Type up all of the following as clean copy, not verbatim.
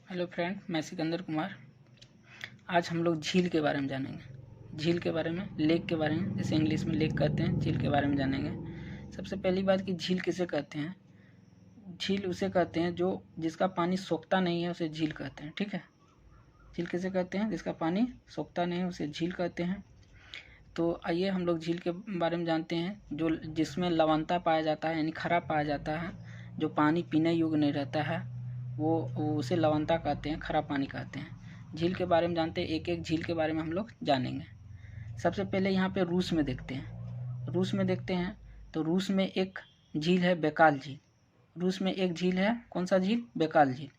Hello friend, मैं सिकंदर कुमार। आज हम लोग झील के बारे में जानेंगे। झील के बारे में, लेक के बारे में, जैसे इंग्लिश में लेक कहते हैं, झील के बारे में जानेंगे। सबसे पहली बात कि झील किसे कहते हैं। झील उसे कहते हैं जो जिसका पानी सोखता नहीं है, उसे झील कहते हैं। ठीक है, झील किसे कहते हैं? जिसका पानी सोखता नहीं है उसे झील कहते हैं। तो आइए हम लोग झील के बारे में जानते हैं। जो जिसमें लवणता पाया जाता है, यानी खरा पाया जाता है, जो पानी पीने योग्य नहीं रहता है, वो उसे लवणता कहते हैं, खरा पानी कहते हैं। झील के बारे में जानते हैं, एक एक झील के बारे में हम लोग जानेंगे। सबसे पहले यहाँ पे रूस में देखते हैं। तो रूस में एक झील है बैकाल झील। रूस में एक झील है, कौन सा झील? बैकाल झील।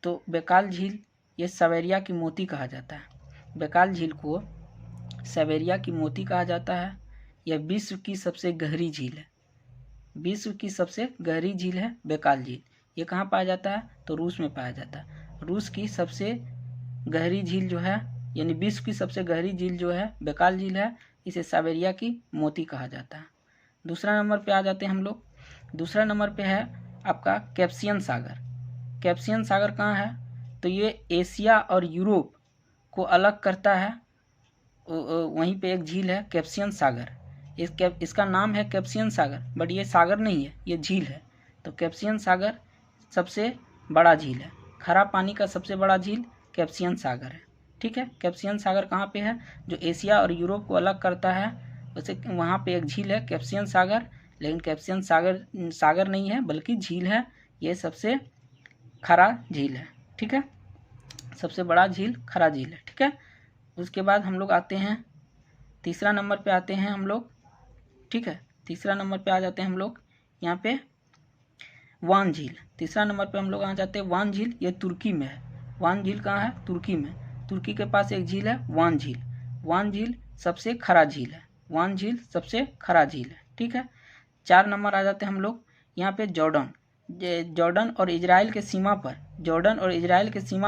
तो बैकाल झील ये साइबेरिया की मोती कहा जाता है। बैकाल झील को साइबेरिया की मोती कहा जाता है। यह विश्व की सबसे गहरी झील है। विश्व की सबसे गहरी झील है बैकाल झील। ये कहाँ पाया जाता है? तो रूस में पाया जाता है। रूस की सबसे गहरी झील जो है, यानी विश्व की सबसे गहरी झील जो है बैकाल झील है, इसे साइबेरिया की मोती कहा जाता है। दूसरा नंबर पे आ जाते हैं हम लोग। दूसरा नंबर पे है आपका कैस्पियन सागर। कैस्पियन सागर कहाँ है? तो ये एशिया और यूरोप को अलग करता है। वहीं पे एक झील है कैस्पियन सागर। इसका नाम है कैस्पियन सागर, बट ये सागर नहीं है, ये झील है। तो कैस्पियन सागर सबसे बड़ा झील है। खरा पानी का सबसे बड़ा झील कैस्पियन सागर है। ठीक है, कैस्पियन सागर कहाँ पे है? जो एशिया और यूरोप को अलग करता है, वैसे वहाँ पे एक झील है कैस्पियन सागर। लेकिन कैस्पियन सागर नहीं है, बल्कि झील है। ये सबसे खरा झील है। ठीक है, सबसे बड़ा झील खरा झील है। ठीक है, उसके बाद हम लोग आते हैं तीसरा नंबर पे आते हैं हम लोग। ठीक है, तीसरा नंबर पे आ जाते हैं हम लोग यहाँ पे वान झील। तीसरा नंबर पे हम लोग आ जाते हैं वान झील। ये तुर्की में है। वान झील कहाँ है? तुर्की में। तुर्की के पास एक झील है वान झील। वान झील सबसे खरा झील है। वान झील सबसे खरा झील है। ठीक है, 4 नंबर आ जाते हैं हम लोग यहाँ पे जॉर्डन। जॉर्डन और इजराइल के सीमा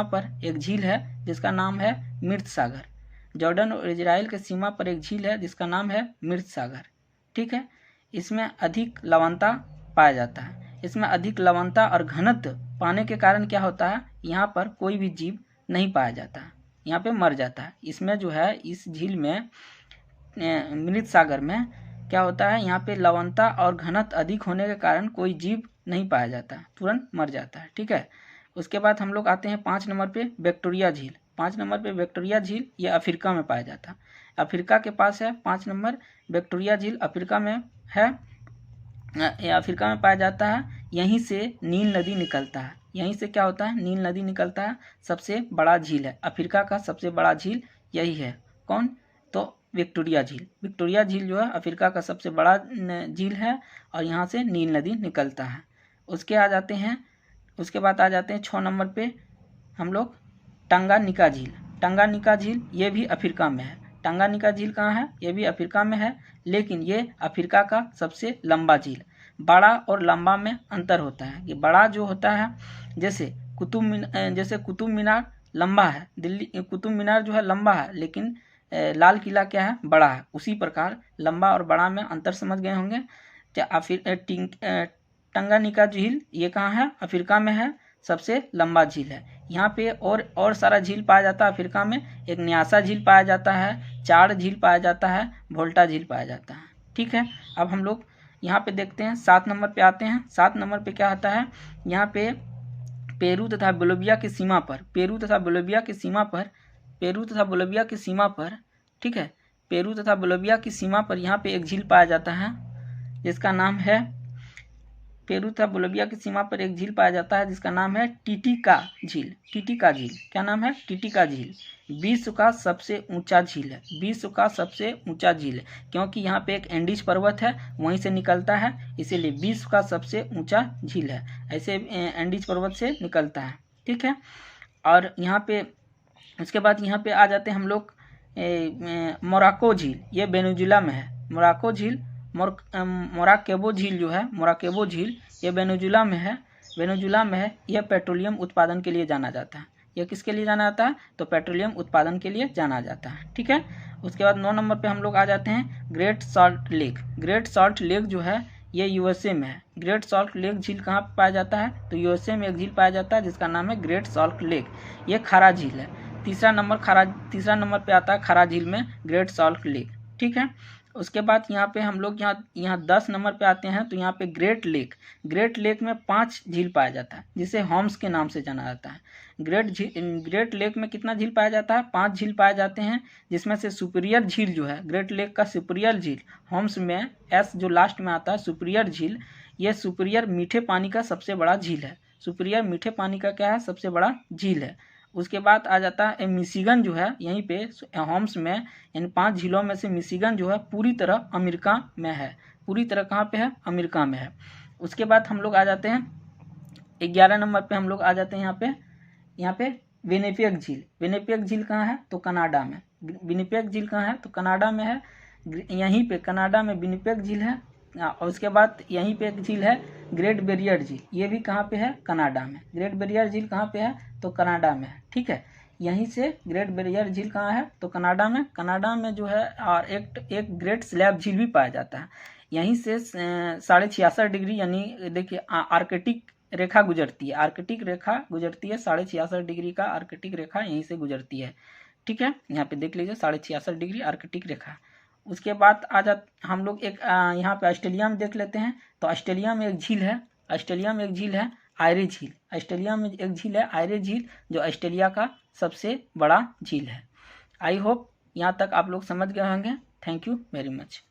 पर एक झील है जिसका नाम है मृत सागर। जॉर्डन और इजराइल के सीमा पर एक झील है जिसका नाम है मृत सागर। ठीक है, इसमें अधिक लवणता पाया जाता है। इसमें अधिक लवणता और घनत्व पाने के कारण क्या होता है? यहाँ पर कोई भी जीव नहीं पाया जाता, यहाँ पे मर जाता है। इसमें जो है, इस झील में मृत सागर में क्या होता है? यहाँ पे लवणता और घनत्व अधिक होने के कारण कोई जीव नहीं पाया जाता, तुरंत मर जाता है। ठीक है, उसके बाद हम लोग आते हैं 5 नंबर पे विक्टोरिया झील। 5 नंबर पे विक्टोरिया झील, ये अफ्रीका में पाया जाता है। अफ्रीका के पास है 5 नंबर विक्टोरिया झील, अफ्रीका में है। अफ्रीका में पाया जाता है। यहीं से नील नदी निकलता है। यहीं से क्या होता है? नील नदी निकलता है। सबसे बड़ा झील है अफ्रीका का, सबसे बड़ा झील यही है। कौन? तो विक्टोरिया झील। विक्टोरिया झील जो है अफ्रीका का सबसे बड़ा झील है और यहाँ से नील नदी निकलता है। उसके बाद आ जाते हैं 6 नंबर पे हम लोग टंगानिका झील। टंगानिका झील ये भी अफ्रीका में है। टंगानिका झील कहाँ है? ये भी अफ्रीका में है, लेकिन ये अफ्रीका का सबसे लंबा झील। बड़ा और लंबा में अंतर होता है कि बड़ा जो होता है, जैसे कुतुब मीनार लंबा है, दिल्ली कुतुब मीनार जो है लंबा है, लेकिन लाल किला क्या है? बड़ा है। उसी प्रकार लंबा और बड़ा में अंतर समझ गए होंगे। टंगानिका झील ये कहाँ है? अफ्रीका में है, सबसे लंबा झील है। यहाँ पे और सारा झील पाया जाता है अफ्रीका में। एक न्यासा झील पाया जाता है, चार झील पाया जाता है, वोल्टा झील पाया जाता है। ठीक है, अब हम लोग यहाँ पे देखते हैं 7 नंबर पे आते हैं। 7 नंबर पे क्या होता है? यहाँ पे पेरू तथा बोलिविया की सीमा पर, ठीक है, पेरू तथा बोलिविया की सीमा पर यहाँ पे एक झील पाया जाता है जिसका नाम है टीटिका झील। टीटिका झील, क्या नाम है? टीटिका झील। विश्व का सबसे ऊंचा झील है। क्योंकि यहाँ पे एक एंडीज पर्वत है, वहीं से निकलता है, इसीलिए विश्व का सबसे ऊंचा झील है। ऐसे एंडीज पर्वत से निकलता है। ठीक है, और यहाँ पे उसके बाद यहाँ पे आ जाते हैं हम लोग मोराको झील। ये वेनेजुएला में है। मोराको झील, मोराकेबो झील जो है, मोराकेबो झील ये वेनेजुएला में है। यह पेट्रोलियम उत्पादन के लिए जाना जाता है। यह किसके लिए जाना जाता है? तो पेट्रोलियम उत्पादन के लिए जाना जाता है। ठीक है, उसके बाद 9 नंबर पे हम लोग आ जाते हैं great salt lake. Great salt lake जो है ये यूएसए में है। ग्रेट सॉल्ट लेक झील कहाँ पे पाया जाता है? तो यूएसए में एक झील पाया जाता है जिसका नाम है ग्रेट सॉल्ट लेक। ये खारा झील है। तीसरा नंबर पे आता है खारा झील में ग्रेट सॉल्ट लेक। ठीक है। उसके बाद यहाँ पे हम लोग यहाँ 10 नंबर पे आते हैं तो यहाँ पे ग्रेट लेक में 5 झील पाया जाता है जिसे हॉम्स के नाम से जाना जाता है। ग्रेट लेक में कितना झील पाया जाता है? 5 झील पाए जाते हैं, जिसमें से सुपीरियर झील जो है, ग्रेट लेक का सुपीरियर झील, हॉम्स में एस जो लास्ट में आता है, सुपीरियर झील, ये सुपीरियर मीठे पानी का सबसे बड़ा झील है। सुपीरियर मीठे पानी का क्या है? सबसे बड़ा झील है। उसके बाद आ जाता है मिशिगन जो है, यहीं पे हॉम्स में, यानी 5 झीलों में से मिशिगन जो है पूरी तरह अमेरिका में है। पूरी तरह कहाँ पे है? अमेरिका में है। उसके बाद हम लोग आ जाते हैं 11 नंबर पे, हम लोग आ जाते हैं यहाँ पे विनिपेग झील। विनिपेग झील कहाँ है? तो कनाडा में। विनिपेग झील कहाँ है? तो कनाडा में है। यहीं पे कनाडा में विनिपेग झील है। और उसके बाद यहीं पे एक झील है ग्रेट बैरियर झील, ये भी कहाँ पे है? कनाडा में। ग्रेट बैरियर झील कहाँ पे है? तो कनाडा में है। ठीक है। यहीं से ग्रेट बैरियर झील कहाँ है? तो कनाडा में। कनाडा में जो है और एक ग्रेट स्लैब झील भी पाया जाता है। यहीं से 66.5 डिग्री, यानी देखिए आर्कटिक रेखा गुजरती है। आर्कटिक रेखा गुजरती है 66.5 डिग्री का आर्कटिक रेखा यहीं से गुजरती है। ठीक है। यहाँ पे देख लीजिए 66.5 डिग्री आर्कटिक रेखा। उसके बाद हम लोग एक यहाँ पे ऑस्ट्रेलिया में देख लेते हैं। तो ऑस्ट्रेलिया में एक झील है। ऑस्ट्रेलिया में एक झील है आयरे झील। ऑस्ट्रेलिया में एक झील है आयरे झील, जो ऑस्ट्रेलिया का सबसे बड़ा झील है। आई होप यहाँ तक आप लोग समझ गए होंगे। Thank you very much.